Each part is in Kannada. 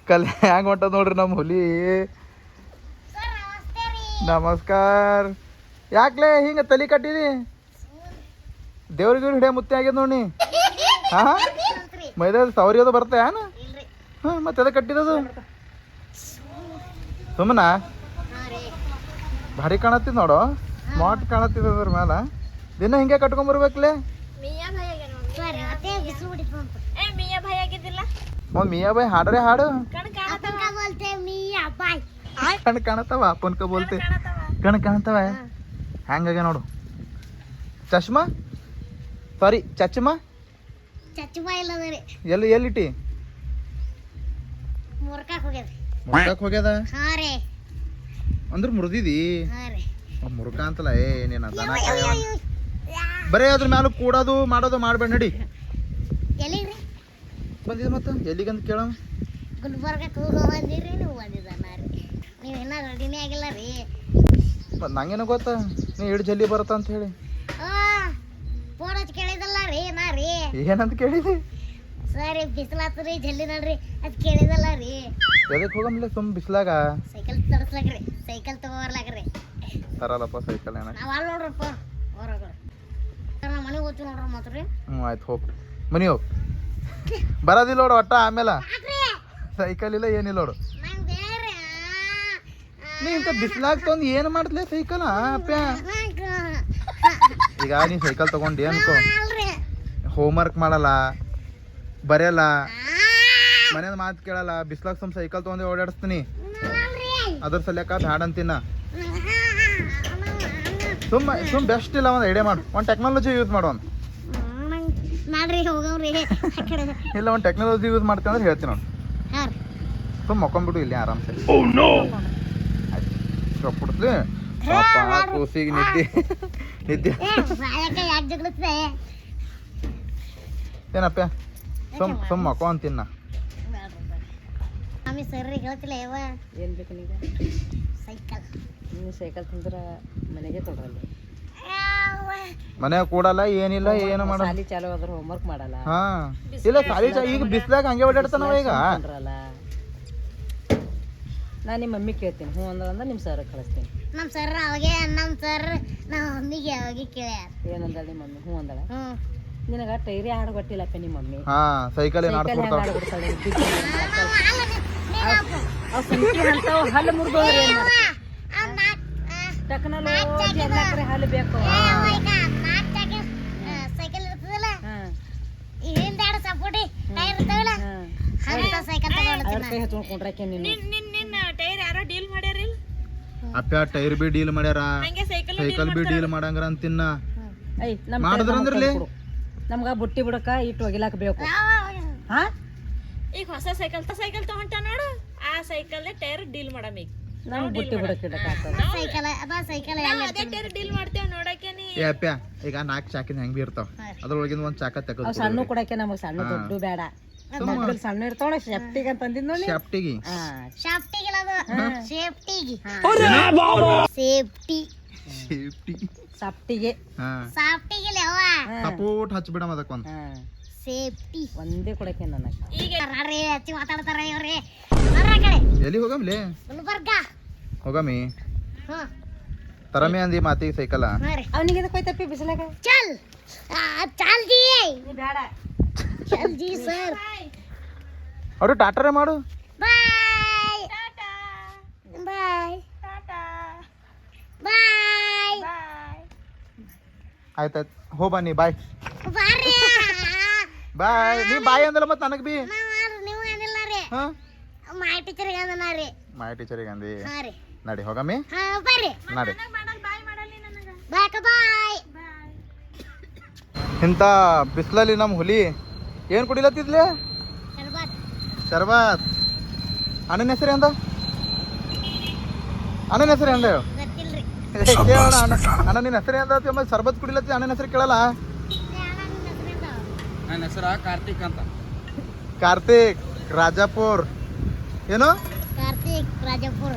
ಕಲ್ ಹ್ಯಾಂಗ ಹೊಂಟದ ನೋಡ್ರಿ ನಮ್ಮ ಹುಲಿ. ನಮಸ್ಕಾರ. ಯಾಕ್ಲೆ ಹಿಂಗ ತಲೆ ಕಟ್ಟಿದಿ? ದೇವ್ರಿಗೆ ಹಿಡಿಯ ಮುತ್ತೆ ಆಗ್ಯದ ನೋಡಿ. ಹಾ ಮೈದಾನ ಸೌರಿ ಅದು ಬರ್ತಾ ಏನ? ಹಾಂ ಮತ್ತೆ ಅದ ಕಟ್ಟಿದದು ಸುಮ್ಮನ ಭಾರಿ ಕಾಣತ್ತಿದ್ ನೋಡು. ಸ್ಮಾರ್ಟ್ ಕಾಣತ್ತಿದ ಅದ್ರ ಮ್ಯಾಲ. ದಿನ ಹಿಂಗೆ ಕಟ್ಕೊಂಬರ್ಬೇಕ್ಲೆ. ಒಂದು ಮಿಯಾ ಬಾಯ್ ಹಾಡ್ರೆ ಹಾಡು. ಕಣ್ ಕಾಣತ್ತವ ಅಪ್ಪನ್ ಕ ಬೋಲ್ತೆ. ಕಣ್ ಕಾಣತ್ತವ ಹ್ಯಾಂಗಾಗ ನೋಡು. ಚಶ್ಮಾ ಸಾರಿ ಚಚ್ಮಾ ಎಲ್ಲಿಟ್ಟಿ? ಮುರ್ಕಾಕ್ ಹೋಗ್ಯದ ಅಂದ್ರ ಮುರಿದಿದಿ. ಮುರ್ಕ ಅಂತಲ್ಲ ಏನೇನ ಬರೇ ಅದ್ರ ಮ್ಯಾಲ ಕೂಡೋದು ಮಾಡೋದು ಮಾಡ್ಬೇಡ. ನಡಿ ಬಂದಿದ ಮತ್ತ ಎಲ್ಲಿಗಂತ ಕೇಳ. ಗುಲ್ಬರ್ಗಕ್ಕೆ ಹೋಗಿರಿ ನೀವು ನೀವು ಇನ್ನೂ ರೆಡಿನೇ ಆಗಿಲ್ಲ ರೀ. ನಂಗೇನು ಗೊತ್ತ ನೀ ಇಡ್ ಜಲ್ದಿ ಬರತ್ತ ಅಂತ ಹೇಳಿ. ಫೋನ್ ಹಚ್ಚಿ ಕೇಳಿದಲ್ಲ ರೀ ನಾ ರೀ. ಏನಂತ ಕೇಳಿದಿ? ಸರಿ ಬಿಸಿಲಾತ್ರಿ ಜಲ್ದಿ ನೋಡ್ರಿ ಅದ್ ಕೇಳಿದಲ್ಲ ರೀ. ಎದಕ್ಕೆ ಹೋಗಂಬ್ಲೆ ಸುಮ್ ಬಿಸ್ಲಾಗ? ಸೈಕಲ್ ತರಿಸ್ಲಾಕ್ರಿ, ಸೈಕಲ್ ತಗೋರ್ಲಾಕ್ರಿ. ತರಲ್ಲಪ್ಪ ಸೈಕಲ್ ಏನ. ನಾವ್ ಅಲ್ಲಿ ನೋಡ್ರಪ್ಪ ಹೊರಗಡೆ ಮನೆಗೆ ಹೋಗ್ತೀವಿ ನೋಡ್ರಿ ಮಾತ್ರ ರೀ. ಆಯ್ತು ಹೋಗ್ ಮನಿ ಹೋಗ್. ಬರೋದಿಲ್ಲ ನೋಡು ಒಟ್ಟ ಆಮೇಲೆ. ಸೈಕಲ್ ಇಲ್ಲ ಏನಿಲ್ಲ ನೋಡು. ನೀ ಇಂಥ ಬಿಸ್ಲಾಗ ತಂದು ಏನು ಮಾಡ್ತಲೇ ಸೈಕಲ್ ಅಪ್ಪ? ಈಗ ನೀ ಸೈಕಲ್ ತಗೊಂಡು ಅನ್ಕೋ, ಹೋಮ್ವರ್ಕ್ ಮಾಡಲ್ಲ, ಬರೆಯಲ್ಲ, ಮನೇದ ಮಾತು ಕೇಳಲ್ಲ, ಬಿಸ್ಲಾಗ ಸುಮ್ ಸೈಕಲ್ ತಗೊಂಡು ಓಡಾಡಿಸ್ತೀನಿ. ಅದ್ರ ಸಲ್ಯಾಕ ಬ್ಯಾಡ ಅಂತೀನ. ಸುಮ್ ಬೆಸ್ಟ್ ಇಲ್ಲ ಒಂದು ಐಡಿಯಾ ಮಾಡು. ಒಂದು ಟೆಕ್ನಾಲಜಿ ಯೂಸ್ ಮಾಡು. ಒಂದು ಇಲ್ಲ ಒಂದು ಟೆಕ್ನಾಲಜಿ ಯೂಸ್ ಮಾಡ್ತೀನಿ ಅಂದ್ರೆ ಹೇಳ್ತೀನಿ ನೋಡಿ. ಸುಮ್ ಮಕ್ಕೊಂಡ್ಬಿಡು ಇಲ್ಲಿ ಆರಾಮ್ಸೆ. ಕೊಡ್ತೀವಿ ಕೂಸಿಗೆ ನಿದ್ದೆ ಏನಪ್ಪ ಸುಮ್ ಮಕ್ಕೋ ಅಂತೀನ. ಏನು ಬೇಕು ನೀಗ? ಸೈಕಲ್. ನೀವು ಸೈಕಲ್ ತಂದ್ರೆ ಮನೆಗೆ ತೊಗೊಳಲ್ಲ, ಮನ್ಯಾಗ ಕೂಡಲ್ಲ, ಏನಿಲ್ಲ, ಏನು ಮಾಡಲ್ಲ. ಸಾಲಿ ಚಾಲು ಆದ್ರೆ ಹೋಮ್ವರ್ಕ್ ಮಾಡಲ್ಲ. ಹಾ ಇಲ್ಲ ಸಾಲಿ ಈಗ ಬಿಸ್ಲಾಗ ಹಂಗೆ ಓಡಾಡ್ತಾನವ. ಈಗ ನಾನು ನಿಮ್ಮ ಮಮ್ಮಿ ಕೇಳ್ತೀನಿ, ಹ್ಞೂ ಅಂದ್ರೆ ನಿಮ್ಮ ಸರ್ ಕಳಿಸ್ತೀನಿ. ನಮ್ಮ ಸರ್ ಅವಾಗೆ ನಮ್ಮ ಸರ್ ನಮ್ಮ ಮಮ್ಮಿಗೆ ಯಾವಾಗ ಕೇಳ್ಯಾರ. ಏನಂದ ನಿಮ್ಮ ಮಮ್ಮಿ? ಹ್ಞೂ ಅಂದಳ. ನಿನಗ ಟೈರಿ ಹಾಡು ಗೊತ್ತಿಲ್ಲಪ್ಪ ನಿಮ್ಮ ಮಮ್ಮಿ. ಹಾ ಸೈಕಲ್ ಏನು ಆಡ್ಬಿಡ್ತಾಳೆ. ಹಲ್ಲು ಮುರಿದೋದ್ರೆ ಏನು ಮಾಡ್ತೀವಿ? ಟೆಕ್ನಾಲಜಿ ಎಲ್ಲಾಕ್ರೆ ಹಲ್ಲು ಬೇಕು. ಸೈಕಲ್ ಇರ್ತದಲ್ಲ, ಹಿಂದಾಡು ಸಪೋರ್ಟಿ ಟೈರ್ ಇರ್ತಾವಲ್ಲ, ಅಂತ ಸೈಕಲ್ ತೊಗೊಂಡ್ಕೊಂಡ್ರಾಕೆ ನೀನು. ಟೈರ್ ಯಾರೋ ಡೀಲ್ ಮಾಡ್ಯಾರಿಲ್ಲ ಅಪ್ಪ. ಟೈರ್ ಬಿ ಡೀಲ್ ಮಾಡ್ಯಾರ, ಸೈಕಲ್ ಬಿ ಡೀಲ್ ಮಾಡಂಗ್ರ ಅಂತಿನ್ನ ಮಾಡಿದ್ರಂದ್ರಲ್ಲಿ. ನಮ್ಗ ಬುಟ್ಟಿ ಬಿಡಕ ಇಟ್ಟು ಒಗಿಲಾಕ ಬೇಕು. ಹಾ ಈಗ ಹೊಸ ಸೈಕಲ್ ತಗೊಂಡ ನೋಡು, ಆ ಸೈಕಲ್ ಟೈರ್ ಡೀಲ್ ಮಾಡಮ್. ಈಗ ನಾವು ಬುಟ್ಟಿ ಬಿಡಕ ಟೈರ್ ಡೀಲ್ ಮಾಡ್ತೇವ್ ನೋಡಕ್ಕೆ. ನೀ ಅಪ್ಪ ಈಗ 4 ಚಾಕಿನ ಹೆಂಗ್ ಬಿ ಇರ್ತಾವ, ಅದ್ರೊಳಗಿಂದ ಒಂದ್ ಚಾಕ ತೆಗೆದು ಸಣ್ಣ ಕೊಡಕ್ಕೆ ನಮಗ್ ಸಣ್ಣ ದೊಡ್ಡ ಬೇಡ. ಸಣ್ಣ ಇರ್ತಾವಳ ಸೇಫ್ಟಿಗೆ ಅಂತ ಅಂದಿದ್ ನೋಡಿ. ಸೇಫ್ಟಿಗೆ ಸಪೋರ್ಟ್ ಹಚ್ಬಿಡಮ್ ಅದಕ್ಕೊಂದು ಸೇಫ್ಟಿ ಒಂದೇ ಕೊಡಕ್ಕೆ ನನಗೆ. ಈಗ ಹಚ್ಚಿ ಮಾತಾಡ್ತಾರ ಇವ್ರೆ. ಎಲ್ಲಿ ಹೋಗಮ್ಲೆ? ಗುಲ್ಬರ್ಗ ಹೋಗಮಿ ತರಮೆ ಅಂದಿ ಮಾತಿಗೆ ಸೈಕಲ್. ಅವನಿಗೆ ಹೋಯ್ತಪ್ಪಿ ಬಿಸಿಲಾಗ. ಚಲ್ ಚಲ್ ಜಿ ಬೇಡ. ಚಲ್ ಜಿ ಸರ್. ಅವ್ರು ಟಾಟರೇ ಮಾಡು. ಬಾಯ್ ಬಾಯ್ ಬಾಯ್ ಆಯ್ತಾಯ್ತು ಹೋ ಬನ್ನಿ. ಬಾಯ್ ಬಾರಿ ಬಾಯ್. ನೀ ಬಾಯ್ ಅಂದಲ್ಲ ಮತ್ತೆ ನನಗೆ ಬಿ. ನೀವು ಏನಿಲ್ಲ ರೀ, ಹಾಂ ಮಾಯ ಟೀಚರ್ಗೆ ಅಂದನ ರೀ. ಮಾಯ ಟೀಚರಿಗೆ ಅಂದಿ. ಹಾಂ ರೀ ನಡಿ ಹೋಗಮ್ಮಿ. ಹಾಂ ಬರ್ರಿ ನಡಿ. ಬಾಯ್ ಬಾಯ್. ಇಂಥ ಬಿಸಿಲಲ್ಲಿ ನಮ್ಮ ಹುಲಿ ಏನು ಕುಡಿಲತ್ತಿದ್ಲೆ? ಶರ್ಬತ್. ಅಣ್ಣನ ಹೆಸರು ಎಂದ? ಅಣ್ಣನ ಹೆಸರು ಎಂದ ಹೇಳು. ಕೇಳೋಣ. ಅಣ್ಣ ನಿನ್ನ ಹೆಸರು ಎಂದ? ಶರ್ಬತ್ ಕುಡಿಲತ್ತಿ, ಅಣ್ಣನ ಹೆಸರು ಕೇಳಲ್ಲ? ನನ್ನ ಹೆಸರು ಕಾರ್ತಿಕ್ ಅಂತ. ಕಾರ್ತಿಕ್ ರಾಜಾಪುರ್. ಏನು? ಕಾರ್ತಿಕ್ ರಾಜಾಪುರ್.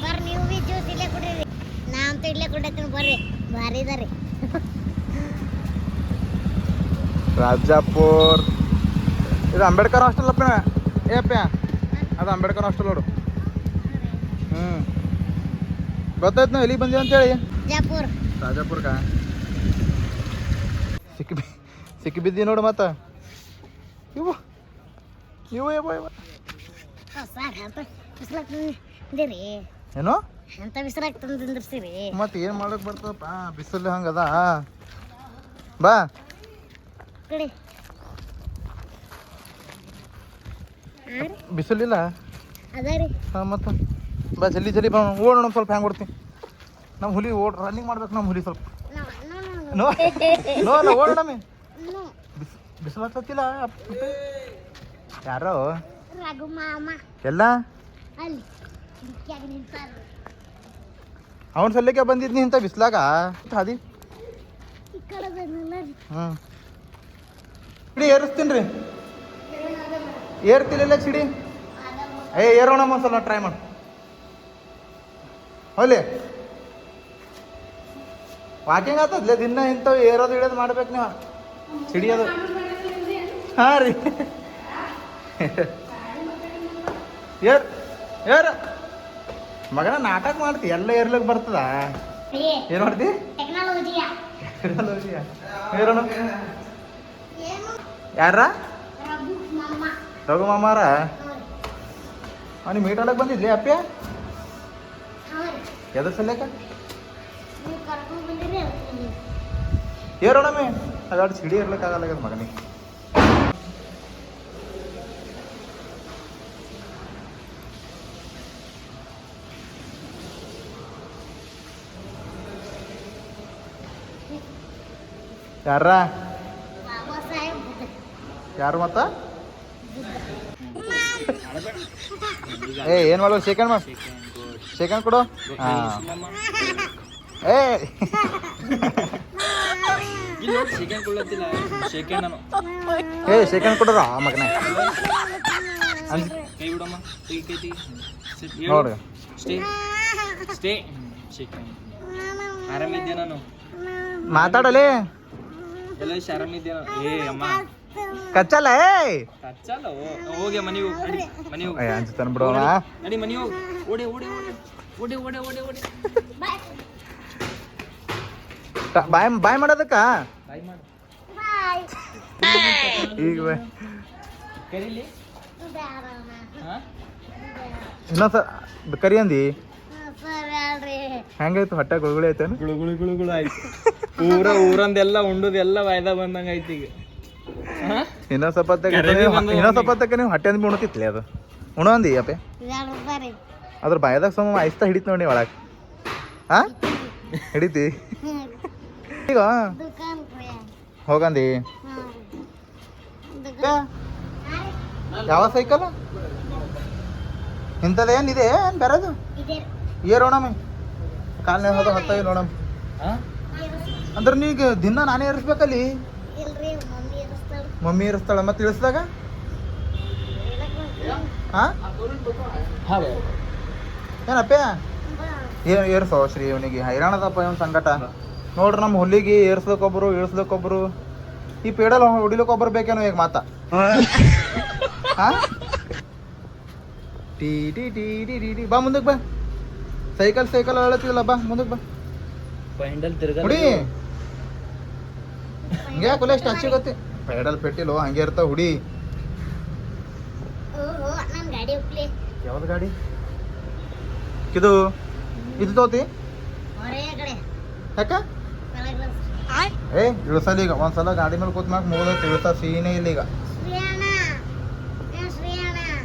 ಬರ್ರಿ ನೀವು ಬಿ ಜ್ಯೂಸ್ ಇಲ್ಲೇ ಕುಡೀರಿ. ನಾವಂತೂ ಇಲ್ಲೇ ಕುಡಿತೀನಿ ಬರ್ರಿ, ಭಾರಿ ಇದಾರೆ. ರಾಜಾಪುರ್ ಇದು ಅಂಬೇಡ್ಕರ್ ಹಾಸ್ಟೆಲ್ ಅಪ್ಪ. ಏ ಅಪ್ಪ ಅದು ಅಂಬೇಡ್ಕರ್ ಹಾಸ್ಟೆಲ್ ನೋಡು. ಗೊತ್ತಾಯ್ತು ನಾವು ಎಲ್ಲಿಗೆ ಬಂದೀವಿ ಅಂತೇಳಿ. ರಾಜಾಪುರ್. ರಾಜಾಪುರ್ಕ ಸಿಕ್ಕಿ ಬಿದ್ದಿ ನೋಡು ಮತ್ತೆ. ಇವು ಇವು ಇವು ಇವು ಅಂತ ಬಿಸ್ಲಾಕ್ ತಂದಿರಿ. ಏನು ಅಂತ ಬಿಸ್ಲಾಕ್ ತಂದಿರ್ತೀರಿ. ಮತ್ತೆ ಏನು ಮಾಡಕ್ ಬರ್ತದಪ್ಪ, ಬಿಸಿಲು ಹಂಗದ. ಬಾ ಕಡೆ ಬಿಸಿಲಿಲ್ಲ ಅದ ರೀ. ಹಾಂ ಮತ್ತೆ ಬಾ ಜಲ್ದಿ ಜಲ್ದಿ ಬಾ, ಓಡೋಣ ಸ್ವಲ್ಪ ಹೆಂಗೆ ಓಡ್ತೀನಿ. ನಮ್ಮ ಹುಲಿ ರನ್ನಿಂಗ್ ಮಾಡ್ಬೇಕು. ನಮ್ಮ ಹುಲಿ ಸ್ವಲ್ಪ ನೋ ನೋ ಓಡೋಣ. ಬಿಸಿಲು ಹತ್ತತ್ತಿಲ್ಲ. ಯಾರೋ ರಘು ಮಾಮ ಎಲ್ಲ ಅಲ್ಲಿ ನಿಂತಾರ. ಅವನ ಸಲ್ಲೇಕೆ ಬಂದಿದ್ನಿ ಇಂಥ ಬಿಸ್ಲಾಗ ಹಾದಿ. ಈ ಕಡೆ ಬಂದಿಲ್ಲ ರೀ. ಸಿಡಿ ಏರಿಸ್ತೀನಿ ರೀ. ಏರ್ತಿಲ್ಲ ಸಿಡಿ. ಏರೋಣ ಒಂದ್ಸಲ ಟ್ರೈ ಮಾಡಿ. ಹೊಲಿ ವಾಕಿಂಗ್ ಆಗ್ತದ್ಲೆ ದಿನ ಇಂಥವು ಏರೋದು ಇಳೋದು ಮಾಡ್ಬೇಕು ನೀವು. ಸಿಡಿಯೋದು ಹಾಂ ರೀ. ಏರ್ ಮಗನ ನಾಟಕ ಮಾಡ್ತಿ, ಎಲ್ಲ ಏರ್ಲಿಕ್ಕೆ ಬರ್ತದ. ಏನು ಮಾಡ್ತಿ? ಟೆಕ್ನಾಲಜಿಯ ಏರೋಣ. ಯಾರ? ರಘು ಮಾಮ. ರಘು ಮಾಮಾರ ಅವ್ನಿಗೆ ಮೀಟ್ ಆಡಕ್ಕೆ ಬಂದಿದ್ಲಿ ಅಪ್ಪ. ಎದ್ರ ಸಲ್ಯಾಕ ನೀವು ಕರ್ಕೊಂಡು ಬಂದಿರಿ. ಏರೋಣಮೆ ಅದಾಡು ಸಿಡಿ ಇರ್ಲಿಕ್ಕಾಗಲ್ಲ ಮಗನಿಗೆ. ಯಾರ? ಬಾಬಾ ಸಾಹೇಬ್ ಬುದ್ಧ. ಯಾರು ಮತ್ತ? ಏನು ಮಾಡೋ ಸೆಕೆಂಡ್ ಮಾಡಿ ಸೆಕೆಂಡ್ ಕೊಡು. ಹಾಂ ಸೆಕೆಂಡ್ ಕೊಡ್ರ ಮಗನ ನೋಡ್ರಿ. ಆರಾಮಿದ್ದೆ ನಾನು. ಮಾತಾಡಲಿ ಎಲ್ಲ ಆರಾಮಿದ್ದೆ. ಏ ಅಮ್ಮ ಕಚ್ಚಲ್ಲ. ಕಚ್ಚಲ್ಲ. ಹೋಗಿ ಮನೆಗೆ ಹೋಗಿ ನಡಿ, ಮನೆಗೆ ಹೋಗಿ ಅನ್ಸುತ್ತಾನ ಬಿಡೋಣ. ನಡಿ ಮನೆಗೆ ಹೋಗಿ. ಓಡಿ ಓಡಿ ಓಡಿ ಓಡಿ ಓಡಿ ಓಡಿ ಓಡಿ ಬಾಯ್ ಮಾಡೋದಕ್ಕ ಬಾಯ್ ಮಾಡು. ಬಾಯ್. ಈಗ ಕರೀಲಿ. ಹಾಂ ಇನ್ನೊಂದು ಕರಿ ಅಂದಿ. ಸರ್ ಹೇಳ್ರಿ. ಹೆಂಗಾಯ್ತು ಹೊಟ್ಟೆ ಗುಳುಗುಳಿ ಐತೇನು? ಗುಳುಗುಳು ಆಯ್ತು. ಊರಂದೆಲ್ಲ ಉಂಡುದೆಲ್ಲ ವಾಯ್ದಾ ಬಂದಂಗೆ ಆಯ್ತು ಈಗ. ಇನ್ನೊಂದು ಸ್ವಲ್ಪ ನೀವು ಹೊಟ್ಟೆ ಅಂದ್ ಉಣ್ತಿತ್ಲಿ ಅದು ಉಣೋ ಅಂದಿ ಅಪ್ಪೆ. ಅದ್ರ ಬಾಯದಾಗ ಸಮ ಆಯ್ತಾ ಹಿಡಿತು ನೋಡಿ ಒಳಗೆ. ಹಾ ಹಿಡಿತಿ ಈಗ ಹೋಗಂದಿ. ಯಾವ ಸೈಕಲ್ ಇಂಥದ್ದೇನಿದೆ ಏನು ಬೇರೆದು? ಏರೋಣಮೆ ಕಾಲನೇ ಹೋದ ಹೊತ್ತಾಗಿ ನೋಡಮ್. ಅಂದ್ರೆ ನೀಗ ದಿನ ನಾನೇ ಏರಿಸ್ಬೇಕಲ್ಲಿ. ಮಮ್ಮಿ ಇರಿಸ್ತಾಳ ಮತ್ತೆ ಇಳಿಸ್ದಾಗ ಹಾಂ ಏನಪ್ಪ ಏನು ಏರ್ಸೋ ಶ್ರೀ ಇವನಿಗೆ ಹೈರಾಣದಪ್ಪ ಇವನ್ ಸಂಕಟ ನೋಡ್ರಿ. ನಮ್ಮ ಹುಲ್ಲಿಗೆ ಏರ್ಸ್ಲಿಕ್ಕೊಬ್ರು ಇಳಿಸ್ಲಿಕ್ಕೊಬ್ರು, ಈ ಪೇಡಲ್ ಹೊಡಿಲಿಕ್ಕೊಬ್ರು ಬೇಕೇನೋ ಈಗ ಮಾತಾ. ಹಾಂ T T T T T T ಬಾ ಮುಂದಕ್ಕೆ ಬಾ. ಸೈಕಲ್ ಹೇಳತ್ತಿಲ್ಲ ಬಾ ಮುಂದಕ್ಕೆ ಬಾ. ಪೆಂಡಲ್ ತಿರ್ಗ ಹುಡಿ ಹಿಂಗೆ ಕುಲ ಎಷ್ಟು ಹಚ್ಚಿ ಗೊತ್ತಿ ಪೆಡಲ್ ಪೆಟ್ಟಿಲು ಹಂಗೆ ಇರ್ತಾವ ಹುಡಿ. ಯಾವ್ದು ಗಾಡಿ ಇದು ತೋತಿ ಯಾಕ? ಏ ಇಳಿಸಲ್ಲ ಈಗ ಒಂದ್ಸಲ ಗಾಡಿ ಮೇಲೆ ಕೂತ್ ಮ್ಯಾಗ ಮುಗಿದ ಇಳಿಸ ಸೀನೇ ಇಲ್ಲ ಈಗ.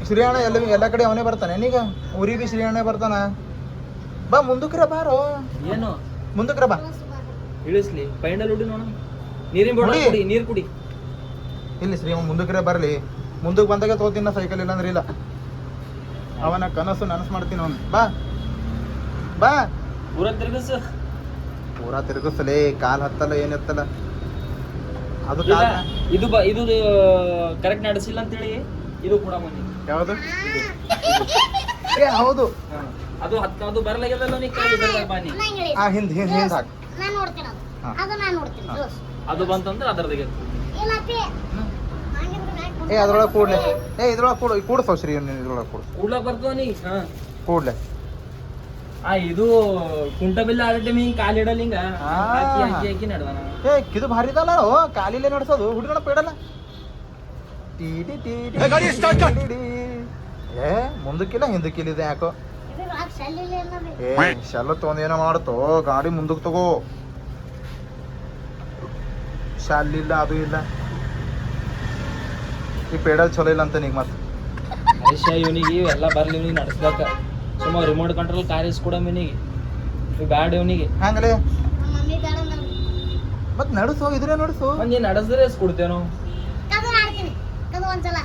ಶ್ರೀಯಣ್ಣ ಎಲ್ಲ ಕಡೆ ಅವನೇ ಬರ್ತಾನೆ ಏನೀಗ? ಊರಿಗೆ ಬಿ ಶ್ರೀಯಣ್ಣ ಬರ್ತಾನ. ಬಾ ಮುಂದಕ್ರ ಬಾರೋ. ಏನು ಮುಂದಕ್ರ ಬಾ. ಇಳಿಸ್ಲಿ ಪೆಂಡಲ್ ಹುಡಿ ನೋಡ. ನೀರಿನ ಬೋಡ ಕುಡಿ, ನೀರು ಕುಡಿ. ಇಲ್ಲಿ ಶ್ರೀ ಮುಂದಕ್ರೆ ಬರಲಿ. ಮುಂದಕ್ಕೆ ಬಂದಾಗ ತೋತಿನ ಸೈಕಲ್ ಇಲ್ಲ ಅಂದ್ರೆ ಇಲ್ಲ. ಅವನ ಕನಸು ನನಸು ಮಾಡ್ತೀನಿ ಅವನು. ಬಾ ಬಾ ಪೂರ ತಿರ್ಗಸು. ಪೂರಾ ತಿರುಗಿಸಲೇ ಕಾಲ್ ಹತ್ತಲ್ಲ ಏನ್ ಎತ್ತಲ್ಲ ಅದು. ಇದು ಇದು ಕರೆಕ್ಟ್ ನಡೆಸಿಲ್ಲ ಅಂತೇಳಿ ಇದು ಕೂಡ ಮನೆ ಯಾವುದು? ಏ ಹೌದು ಅದು ಅದು ಬರಲಾಗ್ಯದಲ್ಲ ನೀ ಕಾಲಿ ಬರಲ್ಲ ಬಾನಿ. ಹಿಂದ್ ಹಾಕು. ಅದು ಬಂತಂದ್ರೆ ಅದರದಾಗ ಏ ಅದ್ರೊಳಗೆ ಕೂಡ್ಲೆ ಏ ಇದ್ರೊಳಗೆ ಕೂಡು ಸೌಶ್ರೀ ನೀನು ಇದ್ರೊಳಗೆ ಕೂಡು ಕೂಡ್ಲಕ್ ಬರ್ತವ ನೀ ಹಾ ಕೂಡ್ಲೆ ಇದು ಕುಂಟ ಬಿಲ್ಲ ಆಡ ಟೈಮ್ ಹಿಂಗ್ ಕಾಲ್ ಇಡಲ್ಲ ಹಿಂಗ ಹಾಕಿ ಹಾಕಿ ಹಾಕಿ ನಡ್ದಾನ ಏ ಕಿದು ಭಾರಿ ಇದಲ್ಲ ಕಾಲಿಲೆ ನಡೆಸೋದು ಹುಡುಗನ ಪೇಡಲ್ಲ ಏ ಮುಂದಕ್ಕಿಲ್ಲ ಹಿಂದಕ್ಕಿಲ್ಲ ಇದೆ ಯಾಕೋ ಇದು ರಾಕ್ ಶಲ್ಲಿಲ್ಲ ಅನ್ನೋದು. ಏ ಶೆಲ್ಲ ತೊಗೊಂಡೇನೋ ಮಾಡ್ತೋ ಗಾಡಿ ಮುಂದಕ್ಕೆ ತಗೋ ಶಾಲಿಲ್ಲ ಅದು ಇಲ್ಲ ಈ ಪೇಡಲ್ ಚಲೋ ಇಲ್ಲ ಅಂತ ನೀಗ ಮತ್ತೆ ಹರೀಶ ಇವನಿಗೆ ಇವೆಲ್ಲ ಬರ್ಲಿ ಇವನಿಗೆ ನಡ್ಸ್ಬೇಕ ಸುಮ್ಮ ರಿಮೋಟ್ ಕಂಟ್ರೋಲ್ ಕಾರ್ ಇಸ್ಕೊಡ ಇವನಿಗೆ ಬ್ಯಾಡ ಇವನಿಗೆ ಹಂಗಲೇ ನಮ್ಮ ಮಮ್ಮಿ ಬೇಡ ಅನ್ನೋದು. ಮತ್ ನಡ್ಸೋ ಇದ್ರೆ ನಡ್ಸು ಒಂದ್ ನೀನ್ ನಡೆಸಿದ್ರೆ ಇಸ್ಕೊಡ್ತೇನೋ ಕದು ಆಡ್ತೀನಿ ಕದು ಒಂದ್ಸಲ.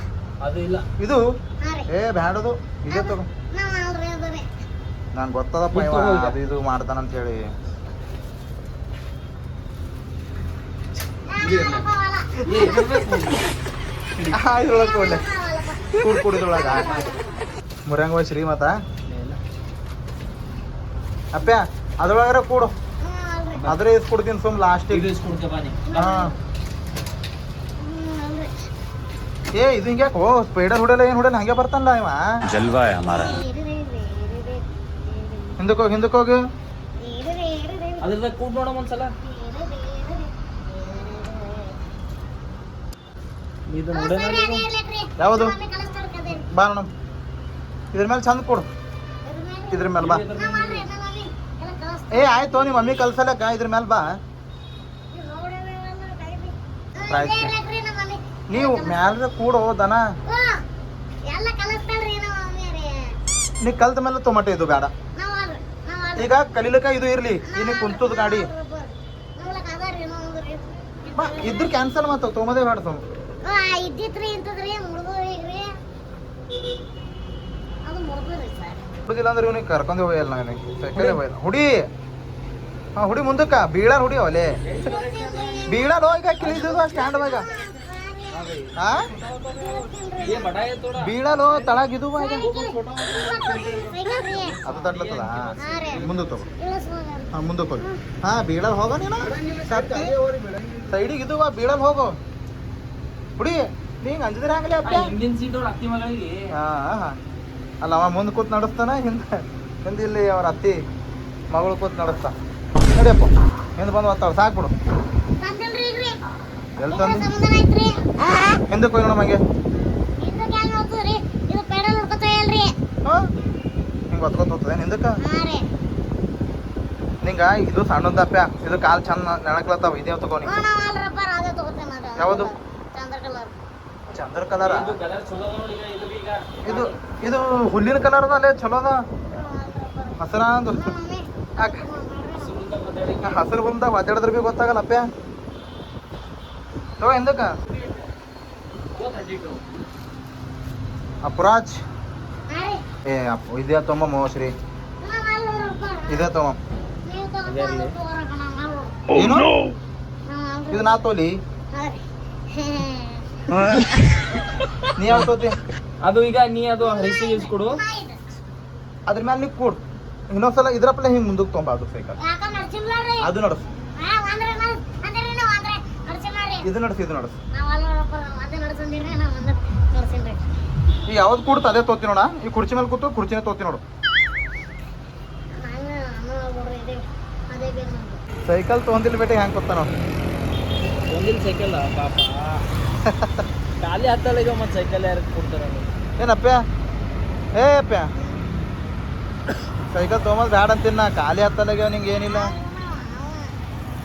ಅದು ಇಲ್ಲ ಇದು ಹಾ ರೀ ಏ ಬ್ಯಾಡದು ಇದೇ ತಗೋ ನಾವು ಅಲ್ರಿ ಅದರಿ ನಂಗೆ ಗೊತ್ತದಪ್ಪ ಇದು ಇವ ತಗೋ ಈಗ. ಅದು ಇದು ಮಾಡ್ತಾನಂತ ಹೇಳಿ ಇದ್ರೊಳಗೆ ಕೊಡ್ಲೆ ಕುಡಿದ್ರೊಳಗ ಮುರಂಗ ಶ್ರೀಮತ ಅಪ್ಪ ಅದ್ರೊಳಗಾರ ಕೂಡು ಅದ್ರೆ ಇಸ್ ಕೊಡ್ತೀನಿ ಸುಮ್ ಇದು ಲಾಸ್ಟಿಗೆ ಇಸ್ಕೊಡ್ತೇವ ನೀ ಹಾ ಏ ಇದು ಹಿಂಗ್ಯಾಕೋ ಸ್ಪೈಡರ್ ಹೊಡೆಲ್ಲ ಏನ್ ಹೊಡೆಲ್ಲ ಹಂಗೆ ಬರ್ತಾನಲ್ಲ ಇವ जलवा है हमारा ಹಿಂದಕ್ಕೆ ಹೋಗಿ ಅದ್ರದಾಗ ಕೂಡ್ ನೋಡಮ್ ಒಂದ್ಸಲ ಇದು ನೋಡೇ ಯಾವುದು ಬಾ ನೋಡಮ್ ಇದ್ರ ಮೇಲೆ ಚಂದ ಕೊಡು ಇದ್ರ ಮೇಲೆ ಬಾ ಏ ಆಯ್ತು ನಿಮ್ಮ ಮಮ್ಮಿ ಕಲ್ಸಲಕ್ಕ ಇದ್ರ ಮೇಲೆ ಬಾ ನೀವು ಮ್ಯಾಲ ಕೂಡು ದನ ಎಲ್ಲ ಕಲಿಸ್ತಾಳ್ರಿ ನಮ್ಮ ಮಮ್ಮಿ ನೀ ಕಲ್ತ ಮೇಲೆ ಟೊಮೆಟೊ ಇದು ಬೇಡ ಈಗ ಕಲೀಲಕ್ಕ ಇದು ಇರ್ಲಿ ಇನ್ನು ಕುಂತದ ಗಾಡಿ ಬಾ ಇದ್ರ ಕ್ಯಾನ್ಸಲ್ ಮಾತು ತೊಗೊಂಬದೇ ಬೇಡ ಸುಮ್ ಇದ್ದಿತ್ರಿ ಇಂತದ್ರಿ ಮುರಿದ್ರಿ ಅದು ಮುರಿದ್ರಿ ಸರ್ ಹುಡುಗಿಲ್ಲ ಅಂದ್ರೆ ಇವ್ನಿಗೆ ಕರ್ಕೊಂಡೆ ಹೋಯಲ್ಲ ನನಗೆ ಸೈಕಲೇ ಹೋಯಲ್ಲ ಹುಡಿ ಹಾ ಹುಡಿ ಮುಂದಕ್ಕ ಬೀಳಾರ್ ಹುಡಿ ಅವಲೆ ಬೀಳಾರ್ ಹೋಗ ಕಿಳಿದು ಸ್ಟ್ಯಾಂಡ್ ಹಾ ಏ ಬಡ ತೋಡ ಬೀಳಲು ತಳಗಿದು ಅದು ತಡ್ಲತ್ತದ ಮುಂದಕ್ಕೆ ತಗೋ ಹಾ ಮುಂದಕ್ಕೆ ಹೋಗಿ ಹಾ ಬೀಳಲ್ ಹೋಗೋ ನೀನು ಸೈಡಿಗೆ ಇದು ಬೀಳಲ್ ಹೋಗೋ ಹುಡಿ ನೀಂಗ್ ಅಂಜಿದ್ರೆ ಹಂಗಲೇ ಅಪ್ಪ ಹಿಂದಿನ ಸೀಟ್ ಅವ್ರ ಅತ್ತಿ ಮಗಳಿಗೆ ಹಾ ಅಲ್ಲ ಅವ ಮುಂದೆ ಕೂತ್ ನಡೆಸ್ತಾನ ಹಿಂದೆ ಇಲ್ಲಿ ಅವ್ರ ಅತ್ತಿ ಮಗಳು ಕೂತ್ ನಡೆಸ್ತಾ ನಡಿಯಪ್ಪ ಹಿಂದೆ ಬಂದು ಬರ್ತಾವ ಸಾಕ್ಬಿಡು ತಂದಿಲ್ರಿ ಈಗ್ರಿ ಎಲ್ಲಿ ತಂದು ಸಮಾಧಾನ ಐತ್ರಿ ಹಿಂದಕ್ಕೆ ಹೋಗಿ ನೋಡಮ್ಮ ಹಂಗೆ ಹಿಂದೆ ಕ್ಯಾನ್ ಹೋಗ್ತದ್ರಿ ಇದು ಪೆಡಲ್ ಹೊಡ್ಕೊತಾ ಇಲ್ರಿ ಹಾ ಹಿಂಗೆ ಹೊತ್ಕೊತ ಹೋಗ್ತದೆ ಹಿಂದಕ್ಕೆ ಹಾ ರೀ ನಿಂಗ ಇದು ಸಣ್ಣದಪ್ಪ ಇದು ಕಾಲ್ ಚಂದ ನೆನಕ್ಲತ್ತಾವ ಇದೇ ತಗೋನಿ ಹಾ ನಾವ್ ಅಲ್ರಪ್ಪ ಅದೇ ತಗೋತೇನೆ ನೋಡ್ರಿ ಯಾವುದು? ಚಂದ್ರ ಕಲರ್ ಚಂದ್ರ ಕಲರ ಇದು ಕಲರ್ ಚಲೋ ಅದ ನೋಡಿ ಇದು ಈಗ ಇದು ಇದು ಹುಲ್ಲಿನ ಕಲರ್ ಅದ ಅಲ್ಲೇ ಚಲೋ ಅದ ಹಸರ ಅಂದು ಮಮ್ಮಿ ಹಸಿರು ಬಂದಾಗ ಒದ್ದಾಡಿದ್ರೆ ಭೀ ಗೊತ್ತಾಗಲ್ಲ ಅಪ್ಪ ತಗೋ ಹಿಂದಕ್ಕ 32 ಅಪರಾಜ್ ಹಾ ರೀ ಏ ಅಪ್ಪ ಇದೇ ತೊಂಬ ಮೋಶ್ರೀ ನಾವ್ ಅಲ್ರಪ್ಪ ಇದೇ ತೊಗೊಂಬ ನೀವು ತಗೊಂಡು ತಗೋರಕ ನಾವ್ ಅಲ್ರಿ ಏನು ನಾವ್ ಅಲ್ರಿ ಇದು ನಾ ತೋಲಿ ಹಾ ರೀ ನೀ ಯಾವ ತೋತಿ ಅದು ಈಗ ನೀ ಅದು ಹರಿಸಿ ಇಸ್ಕೊಡು ಅದ್ರ ಮೇಲೆ ನೀ ಕೂಡ್ ಇನ್ನೊಂದ್ಸಲ ಇದ್ರಪ್ಪಲೆ ಹಿಂಗೆ ಮುಂದಕ್ಕೆ ತೊಂಬ ಅದು ಸೈಕಲ್ ಯಾಕ ನಡ್ಸಿಲ್ರಿ ಅದು ನಡ್ಸು ಹಾ ಅಂದ್ರೆ ನಾವು ಅಂದ್ರೆ ನಡ್ಸಿಲ್ರಿ ಇದು ನಡ್ಸು ಇದು ನಡ್ಸು ನಾವ್ ಅಲ್ರಪ್ಪ ಅದೇ ನಡ್ಸಂದಿರಿ ನಾವ್ ಅಂದ್ರೆ ನಡ್ಸಿಲ್ರಿ ಈ ಯಾವ್ದು ಕೂಡ್ತ ಅದೇ ತೋತಿ ನೋಡ ಈ ಕುರ್ಚಿ ಮೇಲೆ ಕೂತು ಕುರ್ಚಿನೇ ತೋತಿ ನೋಡು ನಾನು ನೋಡ್ರಿ ಇದೆ ಅದೇ ಬೇಕು ನಮ್ಗೆ ಸೈಕಲ್ ತೊಗೊಂದಿಲ್ಲ ಬೇಟೆ ಹೆಂಗೆ ಕೊತ್ತ ನೋಡು ಒಂದಿನ ಸೈಕಲ್ ಪಾಪ ಖಾಲಿ ಹತ್ತಲ್ಲ ಈಗ ಮತ್ತೆ ಸೈಕಲ್ ಯಾರು ಕೊಡ್ತಾರ ಏನಪ್ಪ ಏ ಅಪ್ಪ ಸೈಕಲ್ ತೊಗೊಂಬದ್ ಬ್ಯಾಡ ಅಂತಿನ್ನ ಖಾಲಿ ಹತ್ತಲಾಗ್ಯಾವ ನಿಂಗೆ ಏನಿಲ್ಲ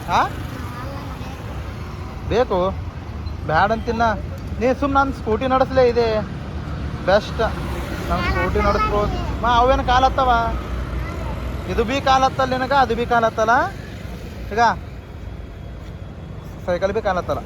ಹಾ ಬೇಕು ಬ್ಯಾಡ ಅಂತಿನ್ನ ನೀ ಸುಮ್ ನಾನು ಸ್ಕೂಟಿ ನಡೆಸ್ಲೇ ಇದೆ ಬೆಸ್ಟ್ ನಾನು ಸ್ಕೂಟಿ ನಡೆಸ್ಬೋದು ಅವೇನು ಕಾಲು ಹತ್ತವ ಇದು ಬಿ ಕಾಲು ಹತ್ತಲ್ಲ ನಿನಗ ಅದು ಬಿ ಕಾಲು ಹತ್ತಲ್ಲ ಈಗ ಸೈಕಲ್ ಬಿ ಕಾಲು ಹತ್ತಲ್ಲ